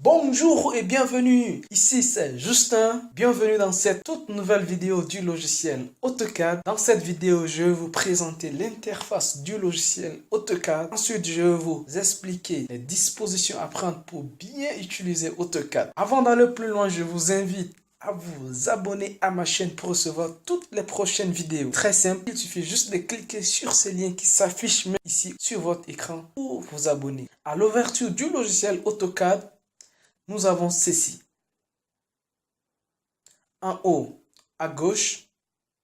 Bonjour et bienvenue, ici c'est Justin, bienvenue dans cette toute nouvelle vidéo du logiciel AutoCAD. Dans cette vidéo, je vais vous présenter l'interface du logiciel AutoCAD. Ensuite, je vais vous expliquer les dispositions à prendre pour bien utiliser AutoCAD. Avant d'aller plus loin, je vous invite à vous abonner à ma chaîne pour recevoir toutes les prochaines vidéos. Très simple, il suffit juste de cliquer sur ces liens qui s'affichent ici sur votre écran pour vous abonner. À l'ouverture du logiciel AutoCAD, nous avons ceci. En haut à gauche,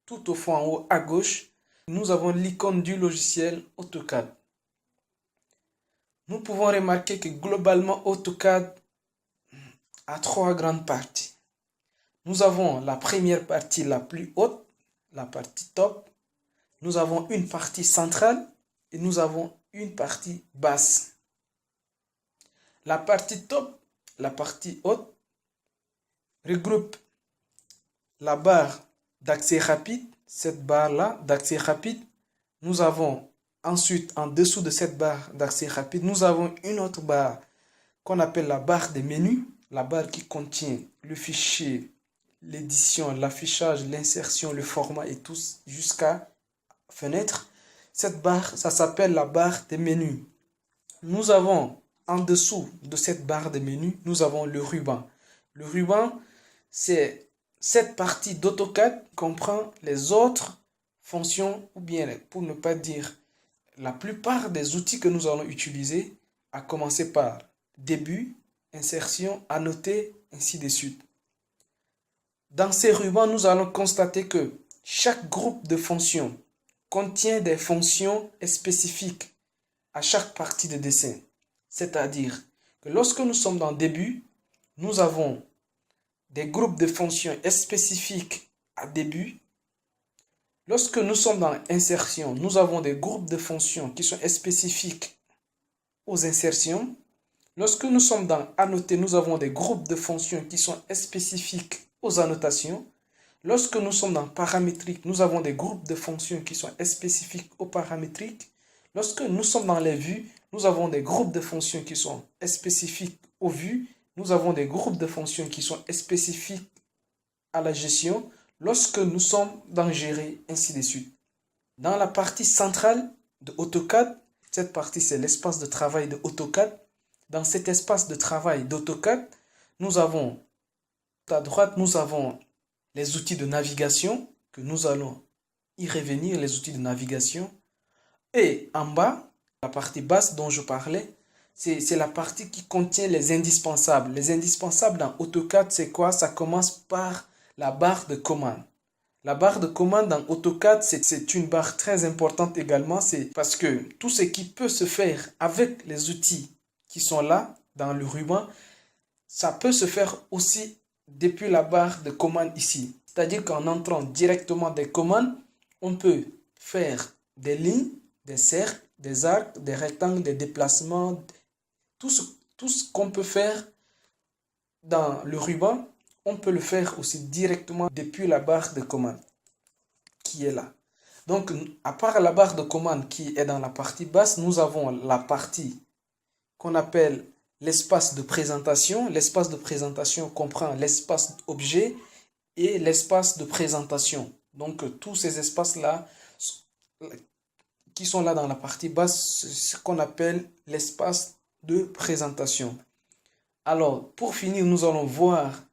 tout au fond en haut à gauche, nous avons l'icône du logiciel AutoCAD. Nous pouvons remarquer que globalement AutoCAD a trois grandes parties. Nous avons la première partie la plus haute, la partie top. Nous avons une partie centrale et nous avons une partie basse. La partie top, la partie haute, regroupe la barre d'accès rapide, cette barre-là d'accès rapide. Nous avons ensuite, en dessous de cette barre d'accès rapide, nous avons une autre barre qu'on appelle la barre des menus, la barre qui contient le fichier, l'édition, l'affichage, l'insertion, le format et tout jusqu'à fenêtre. Cette barre, ça s'appelle la barre des menus. Nous avons en dessous de cette barre de menu, nous avons le ruban. Le ruban, c'est cette partie d'AutoCAD comprend les autres fonctions, ou bien pour ne pas dire la plupart des outils que nous allons utiliser, à commencer par début, insertion, annoter, ainsi de suite. Dans ces rubans, nous allons constater que chaque groupe de fonctions contient des fonctions spécifiques à chaque partie de dessin. C'est-à-dire que lorsque nous sommes dans début, nous avons des groupes de fonctions spécifiques à début. Lorsque nous sommes dans insertion, nous avons des groupes de fonctions qui sont spécifiques aux insertions. Lorsque nous sommes dans annoter, nous avons des groupes de fonctions qui sont spécifiques aux annotations. Lorsque nous sommes dans paramétrique, nous avons des groupes de fonctions qui sont spécifiques aux paramétriques. Lorsque nous sommes dans les vues, nous avons des groupes de fonctions qui sont spécifiques aux vues. Nous avons des groupes de fonctions qui sont spécifiques à la gestion. Lorsque nous sommes dans gérer, ainsi de suite. Dans la partie centrale de AutoCAD, cette partie c'est l'espace de travail de AutoCAD. Dans cet espace de travail d'AutoCAD, nous avons à droite, nous avons les outils de navigation que nous allons y revenir, les outils de navigation. Et en bas, la partie basse dont je parlais, c'est la partie qui contient les indispensables. Les indispensables dans AutoCAD, c'est quoi? Ça commence par la barre de commande. La barre de commande dans AutoCAD, c'est une barre très importante également. C'est parce que tout ce qui peut se faire avec les outils qui sont là, dans le ruban, ça peut se faire aussi depuis la barre de commande ici. C'est-à-dire qu'en entrant directement des commandes, on peut faire des lignes, des cercles, des arcs, des rectangles, des déplacements, tout ce qu'on peut faire dans le ruban, on peut le faire aussi directement depuis la barre de commande qui est là. Donc, à part la barre de commande qui est dans la partie basse, nous avons la partie qu'on appelle l'espace de présentation. L'espace de présentation comprend l'espace objet et l'espace de présentation. Donc, tous ces espaces-là qui sont là dans la partie basse, c'est ce qu'on appelle l'espace de présentation. Alors, pour finir, nous allons voir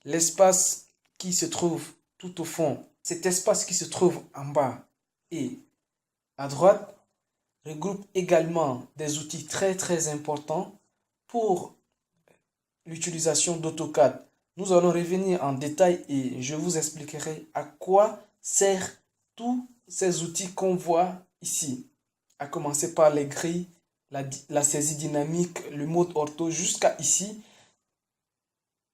l'espace qui se trouve tout au fond. Cet espace qui se trouve en bas et à droite regroupe également des outils très très importants pour l'utilisation d'AutoCAD. Nous allons revenir en détail et je vous expliquerai à quoi servent tous ces outils qu'on voit ici. À commencer par les grilles, la saisie dynamique, le mode ortho jusqu'à ici,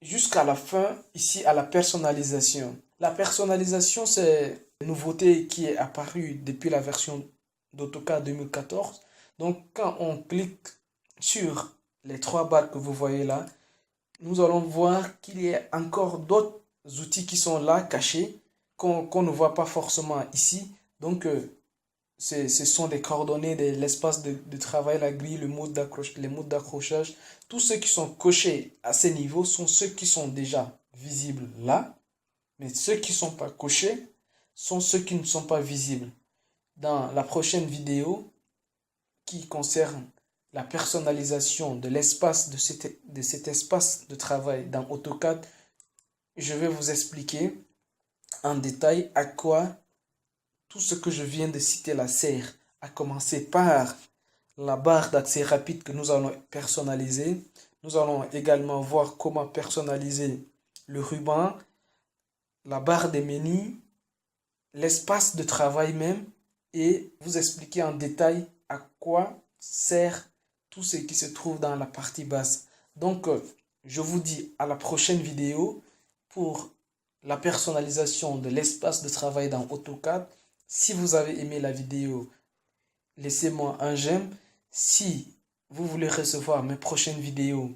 jusqu'à la fin, ici à la personnalisation. La personnalisation, c'est une nouveauté qui est apparue depuis la version d'AutoCAD 2014. Donc, quand on clique sur les trois barres que vous voyez là, nous allons voir qu'il y a encore d'autres outils qui sont là, cachés, qu'on ne voit pas forcément ici. Donc, ce sont des coordonnées de l'espace de travail, la grille, les modes d'accrochage. Tous ceux qui sont cochés à ces niveaux sont ceux qui sont déjà visibles là, mais ceux qui ne sont pas cochés sont ceux qui ne sont pas visibles. Dans la prochaine vidéo qui concerne la personnalisation de l'espace de cet espace de travail dans AutoCAD, je vais vous expliquer en détail à quoi tout ce que je viens de citer là sert, à commencer par la barre d'accès rapide que nous allons personnaliser. Nous allons également voir comment personnaliser le ruban, la barre des menus, l'espace de travail même, et vous expliquer en détail à quoi sert tout ce qui se trouve dans la partie basse. Donc, je vous dis à la prochaine vidéo pour la personnalisation de l'espace de travail dans AutoCAD. Si vous avez aimé la vidéo, laissez-moi un j'aime. Si vous voulez recevoir mes prochaines vidéos,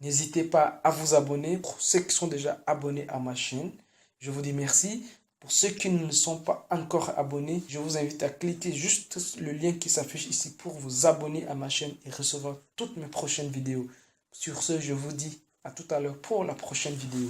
n'hésitez pas à vous abonner. Pour ceux qui sont déjà abonnés à ma chaîne, je vous dis merci. Pour ceux qui ne sont pas encore abonnés, je vous invite à cliquer juste le lien qui s'affiche ici pour vous abonner à ma chaîne et recevoir toutes mes prochaines vidéos. Sur ce, je vous dis à tout à l'heure pour la prochaine vidéo.